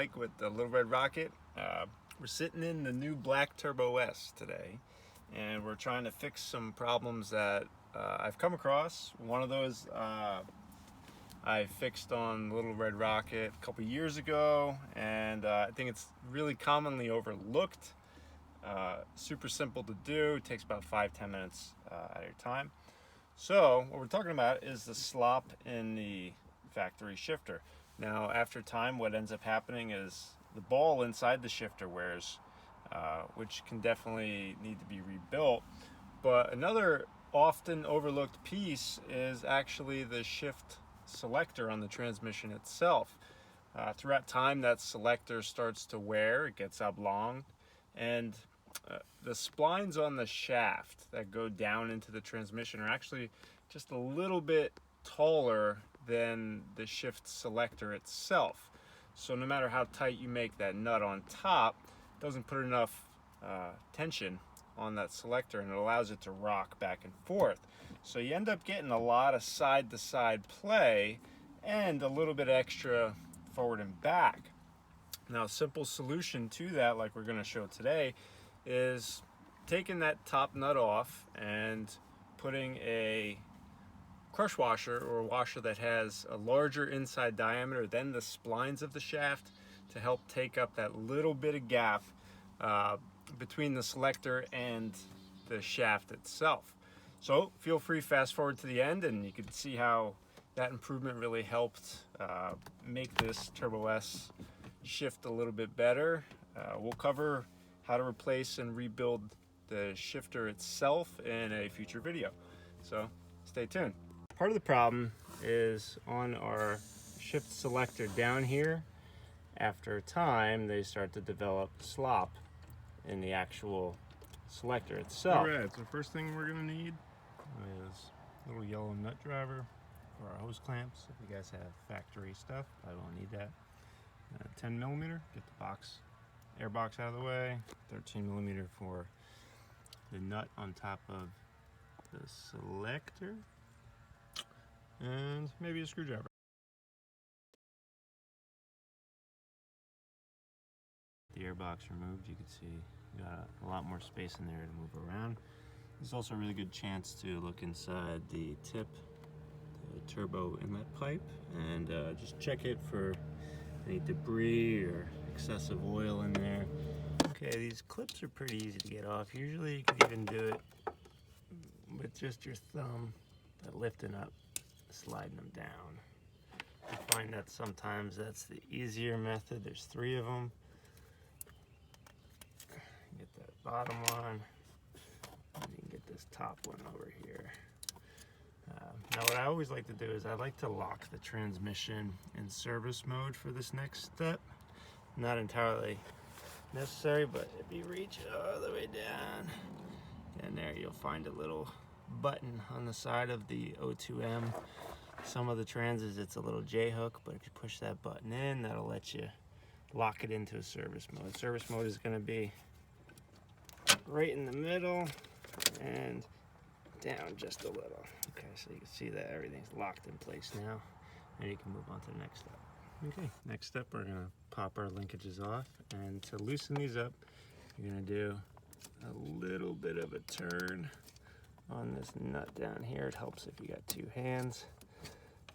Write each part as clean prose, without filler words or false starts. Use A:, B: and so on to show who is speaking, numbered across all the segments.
A: Mike with the Little Red Rocket. We're sitting in the new black Turbo S today, and we're trying to fix some problems that I've come across. One of those I fixed on Little Red Rocket a couple years ago, and I think it's really commonly overlooked. Super simple to do. It takes about 5-10 minutes at your time. So what we're talking about is the slop in the factory shifter. Now, after time, what ends up happening is the ball inside the shifter wears, which can definitely need to be rebuilt. But another often overlooked piece is actually the shift selector on the transmission itself. Throughout time, that selector starts to wear, it gets oblong, and the splines on the shaft that go down into the transmission are actually just a little bit taller than the shift selector itself. So no matter how tight you make that nut on top, it doesn't put enough tension on that selector, and it allows it to rock back and forth. So you end up getting a lot of side-to-side play and a little bit extra forward and back. Now, a simple solution to that, like we're going to show today, is taking that top nut off and putting a crush washer, or a washer that has a larger inside diameter than the splines of the shaft, to help take up that little bit of gap between the selector and the shaft itself. So feel free, fast forward to the end, and you can see how that improvement really helped make this Turbo S shift a little bit better. We'll cover how to replace and rebuild the shifter itself in a future video, so stay tuned. Part of the problem is on our shift selector down here. After time, they start to develop slop in the actual selector itself.
B: All right, so first thing we're gonna need is a little yellow nut driver for our hose clamps. If you guys have factory stuff, I won't need that. 10 millimeter, get the box, air box out of the way. 13 millimeter for the nut on top of the selector, and maybe a screwdriver. The air box removed, you can see you got a lot more space in there to move around. There's also a really good chance to look inside the tip, the turbo inlet pipe, and just check it for any debris or excessive oil in there. Okay, these clips are pretty easy to get off. Usually you can even do it with just your thumb, lifting up, sliding them down. I find that sometimes that's the easier method. There's 3 of them. Get that bottom one, and you can get this top one over here. Now what I always like to do is I like to lock the transmission in service mode for this next step. Not entirely necessary, but if you reach all the way down, and there you'll find a little button on the side of the O2M. Some of the Transes, it's a little J-hook, but if you push that button in, that'll let you lock it into a service mode. Service mode is going to be right in the middle and down just a little. Okay, so you can see that everything's locked in place now, and you can move on to the next step. Okay, next step, we're going to pop our linkages off, and to loosen these up, you're going to do a little bit of a turn on this nut down here. It helps if you got 2 hands,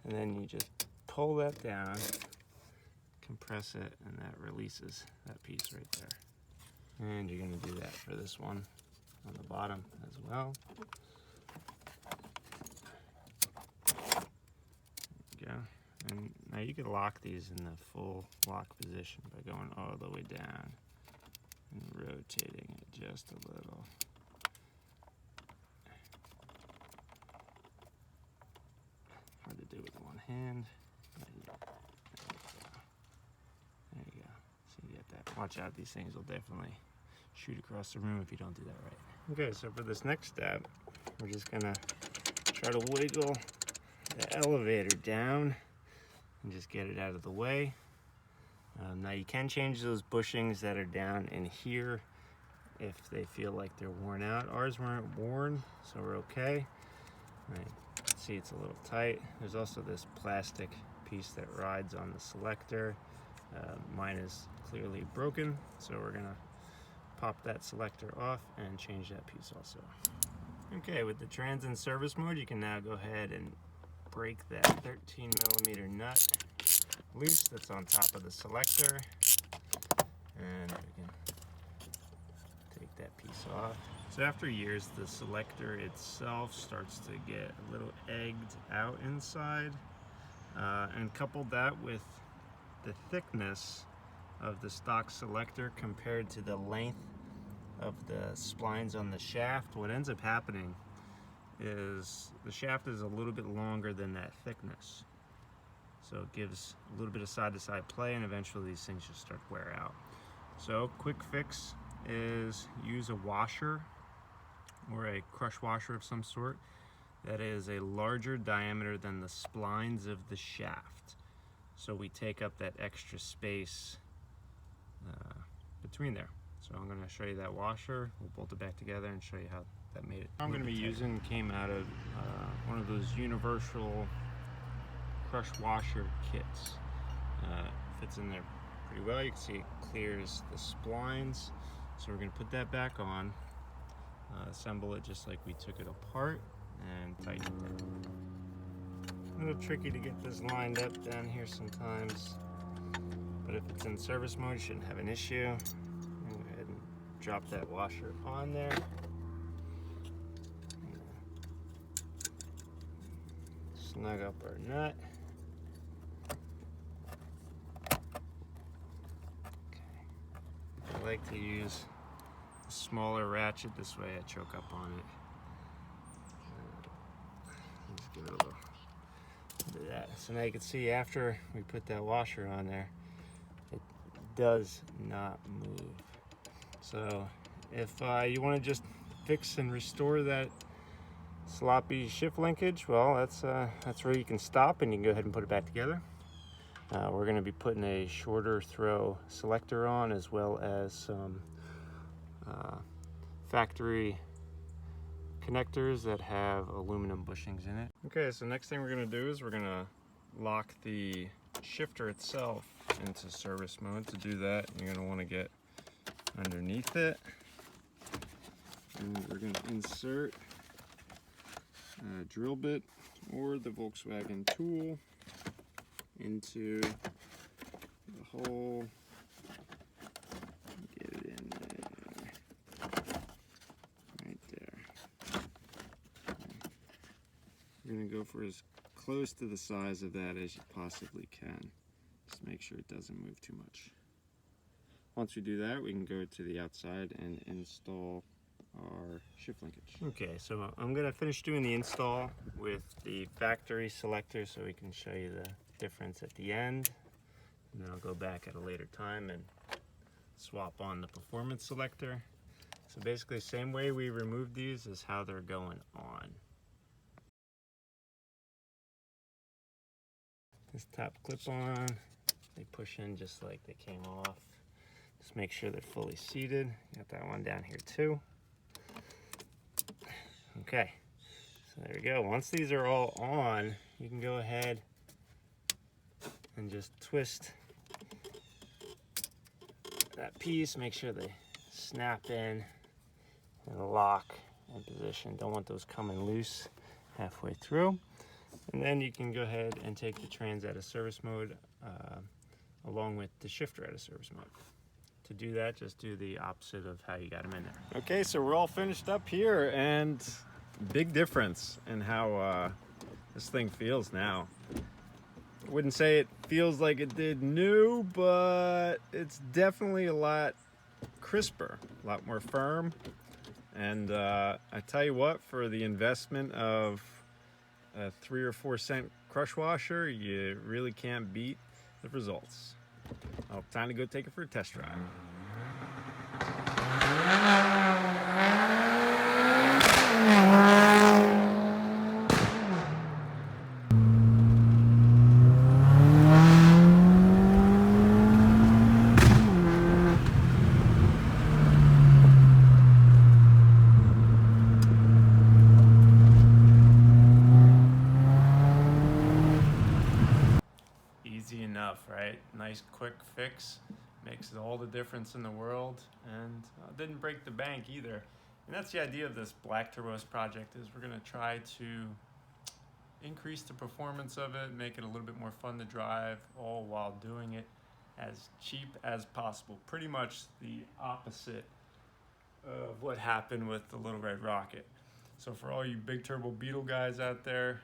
B: and then you just pull that down, compress it, and that releases that piece right there. And you're going to do that for this one on the bottom as well. There you go. And now you can lock these in the full lock position by going all the way down and rotating it just a little. Hard to do with one hand. There you go. There you go. So you get that. Watch out, these things will definitely shoot across the room if you don't do that right. Okay, so for this next step, we're just gonna try to wiggle the elevator down and just get it out of the way. Now you can change those bushings that are down in here if they feel like they're worn out. Ours weren't worn, so we're okay. Right. See, it's a little tight. There's also this plastic piece that rides on the selector. Mine is clearly broken, so we're gonna pop that selector off and change that piece also. Okay, with the trans in service mode, you can now go ahead and break that 13mm nut loose that's on top of the selector, and we can take that piece off. So after years, the selector itself starts to get a little egged out inside, and coupled that with the thickness of the stock selector compared to the length of the splines on the shaft, what ends up happening is the shaft is a little bit longer than that thickness. So it gives a little bit of side-to-side play, and eventually these things just start to wear out. So quick fix is use a washer or a crush washer of some sort that is a larger diameter than the splines of the shaft. So we take up that extra space between there. So I'm going to show you that washer. We'll bolt it back together and show you how that made it. I'm going to be using came out of one of those universal crush washer kits. Fits in there pretty well. You can see it clears the splines. So we're going to put that back on, assemble it just like we took it apart, and tighten it. A little tricky to get this lined up down here sometimes, but if it's in service mode, you shouldn't have an issue. Go ahead and drop that washer on there. Snug up our nut. I like to use a smaller ratchet, this way I choke up on it. Let's give it a little bit of that. So now you can see after we put that washer on there, it does not move. So if you want to just fix and restore that sloppy shift linkage, well, that's where you can stop, and you can go ahead and put it back together. We're going to be putting a shorter throw selector on, as well as some factory connectors that have aluminum bushings in it. Okay, so next thing we're going to do is we're going to lock the shifter itself into service mode. To do that, you're going to want to get underneath it, and we're going to insert a drill bit or the Volkswagen tool into the hole. Get it in there, right there. We're going to go for as close to the size of that as you possibly can. Just make sure it doesn't move too much. Once we do that, we can go to the outside and install our shift linkage. Okay, so I'm going to finish doing the install with the factory selector so we can show you the difference at the end, and then I'll go back at a later time and swap on the performance selector. So basically, same way we removed these is how they're going on. This top clip on, they push in just like they came off. Just make sure they're fully seated. Got that one down here too. Okay, so there we go. Once these are all on, you can go ahead and just twist that piece. Make sure they snap in and lock in position. Don't want those coming loose halfway through. And then you can go ahead and take the trans out of service mode along with the shifter out of service mode. To do that, just do the opposite of how you got them in there. Okay, so we're all finished up here, and big difference in how this thing feels now. I wouldn't say it feels like it did new, but it's definitely a lot crisper, a lot more firm. And I tell you what, for the investment of a 3 or 4 cent crush washer, you really can't beat the results. Well, time to go take it for a test drive. Easy enough. stuff, right? Nice quick fix, makes all the difference in the world, and didn't break the bank either. And that's the idea of this Black Turbos project, is we're gonna try to increase the performance of it, make it a little bit more fun to drive, all while doing it as cheap as possible. Pretty much the opposite of what happened with the Little Red Rocket. So for all you big turbo Beetle guys out there,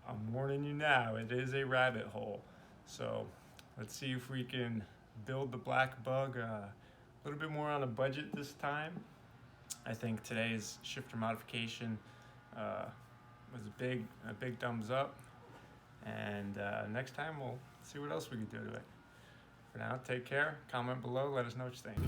B: I'm warning you now, it is a rabbit hole. So let's see if we can build the Black Bug a little bit more on a budget this time. I think today's shifter modification was a big thumbs up. And next time we'll see what else we can do to it. For now, take care, comment below, let us know what you think.